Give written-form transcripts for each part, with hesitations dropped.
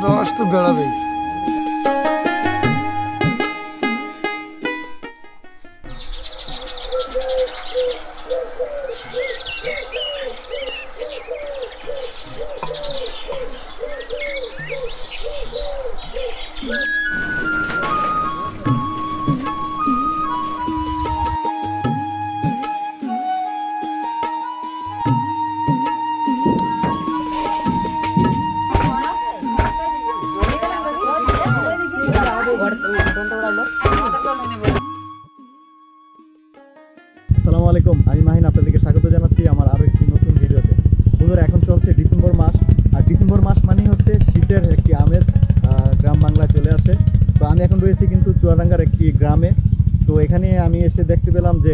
রস তো বেড়াবেই। আসসালামু আলাইকুম, আমি মাহিন আপনাদেরকে স্বাগত জানাচ্ছি আমার আরো একটি নতুন ভিডিওতে। বন্ধুরা, এখন চলছে ডিসেম্বর মাস, আর ডিসেম্বর মাস মানেই হচ্ছে শীতের একটি আমেজ গ্রাম বাংলায় চলে আসে। তো আমি এখন রয়েছি কিন্তু চুয়াডাঙ্গার একটি গ্রামে। তো এখানে আমি এসে দেখতে পেলাম যে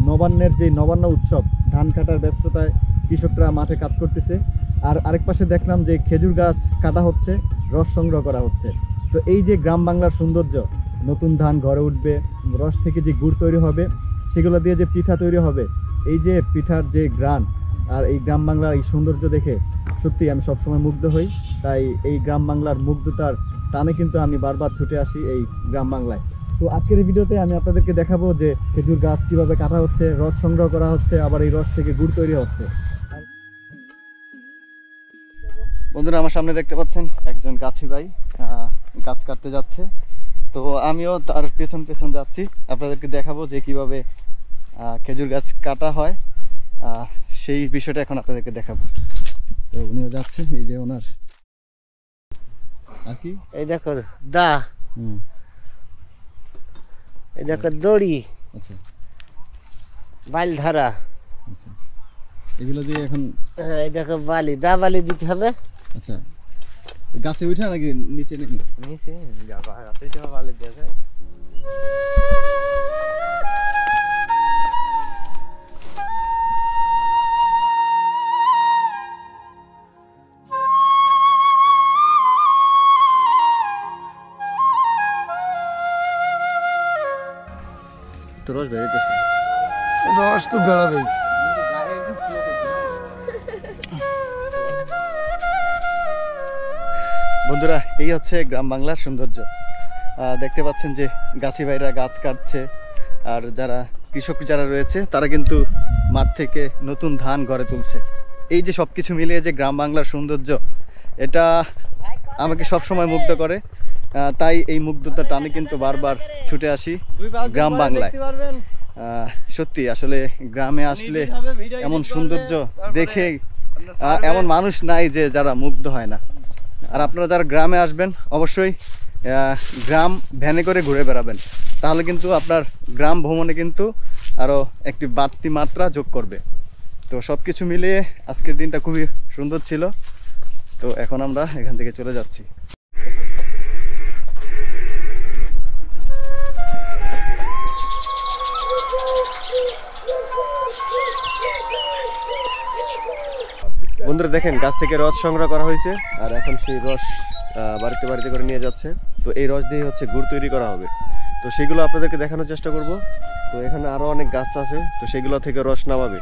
নবান্নের যে নবান্ন উৎসব, ধান কাটার ব্যস্ততায় কৃষকরা মাঠে কাজ করতেছে। আর আরেক পাশে দেখলাম যে খেজুর গাছ কাটা হচ্ছে, রস সংগ্রহ করা হচ্ছে। তো এই যে গ্রাম বাংলার সৌন্দর্য, নতুন ধান ঘরে উঠবে, রস থেকে যে গুড় তৈরি হবে, সেগুলো দিয়ে যে পিঠা তৈরি হবে, এই যে পিঠার যে গ্রান, আর এই গ্রাম বাংলার এই সৌন্দর্য দেখে সত্যি আমি সবসময় মুগ্ধ হই। তাই এই গ্রাম বাংলার মুগ্ধতার টানে কিন্তু আমি বারবার ছুটে আসি এই গ্রাম বাংলায়। তো আজকের এই ভিডিওতে আমি আপনাদেরকে দেখাবো যে খেজুর গাছ কিভাবে কাটা হচ্ছে, রস সংগ্রহ করা হচ্ছে, আবার এই রস থেকে গুড় তৈরি হচ্ছে। বন্ধুরা, আমার সামনে দেখতে পাচ্ছেন একজন গাছি ভাই গাছ কাটতে যাচ্ছে। তো আমিও তার পেছন পেছন যাচ্ছি, আপনাদেরকে দেখাবো যে কিভাবে খেজুর গাছ কাটা হয়, সেই বিষয়টা এখন আপনাদেরকে দেখাবো। তো উনিও যাচ্ছেন, এই যে ওনার আর কি, এই দেখো দা, এই দেখো দড়ি, আচ্ছা বাল ধারা, আচ্ছা, এগুলো দিয়ে এখন, হ্যাঁ এই দেখো বালি, দা বালি দিতে হবে। আচ্ছা, গাছে উঠা নাকি নিচে নেই? নিচে গাছে যাওয়া বালি দিয়ে যায়। তো রস বেরোতেছে, রস তো বেড়াবেই। বন্ধুরা, এই হচ্ছে গ্রাম বাংলার সৌন্দর্য। দেখতে পাচ্ছেন যে গাছি ভাইরা গাছ কাটছে, আর যারা কৃষক যারা রয়েছে তারা কিন্তু মাঠ থেকে নতুন ধান ঘরে তুলছে। এই যে সব কিছু মিলিয়ে যে গ্রাম বাংলার সৌন্দর্য, এটা আমাকে সবসময় মুগ্ধ করে। তাই এই মুগ্ধতার টানে কিন্তু বারবার ছুটে আসি গ্রাম বাংলায়। সত্যি আসলে গ্রামে আসলে এমন সৌন্দর্য দেখে এমন মানুষ নাই যে যারা মুগ্ধ হয় না। আর আপনারা যারা গ্রামে আসবেন অবশ্যই গ্রাম ভ্যানে করে ঘুরে বেড়াবেন, তাহলে কিন্তু আপনার গ্রাম ভ্রমণে কিন্তু আরও একটি বাড়তি মাত্রা যোগ করবে। তো সব কিছু মিলিয়ে আজকের দিনটা খুবই সুন্দর ছিল। তো এখন আমরা এখান থেকে চলে যাচ্ছি। বন্ধুরা দেখেন, গাছ থেকে রস সংগ্রহ করা হয়েছে, আর এখন সেই রস বাড়িতে বাড়িতে করে নিয়ে যাচ্ছে। তো এই রস দিয়ে হচ্ছে গুড় তৈরি করা হবে। তো সেগুলো আপনাদেরকে দেখানোর চেষ্টা করব। তো এখানে আরও অনেক গাছ আছে, তো সেগুলো থেকে রস নামাবে।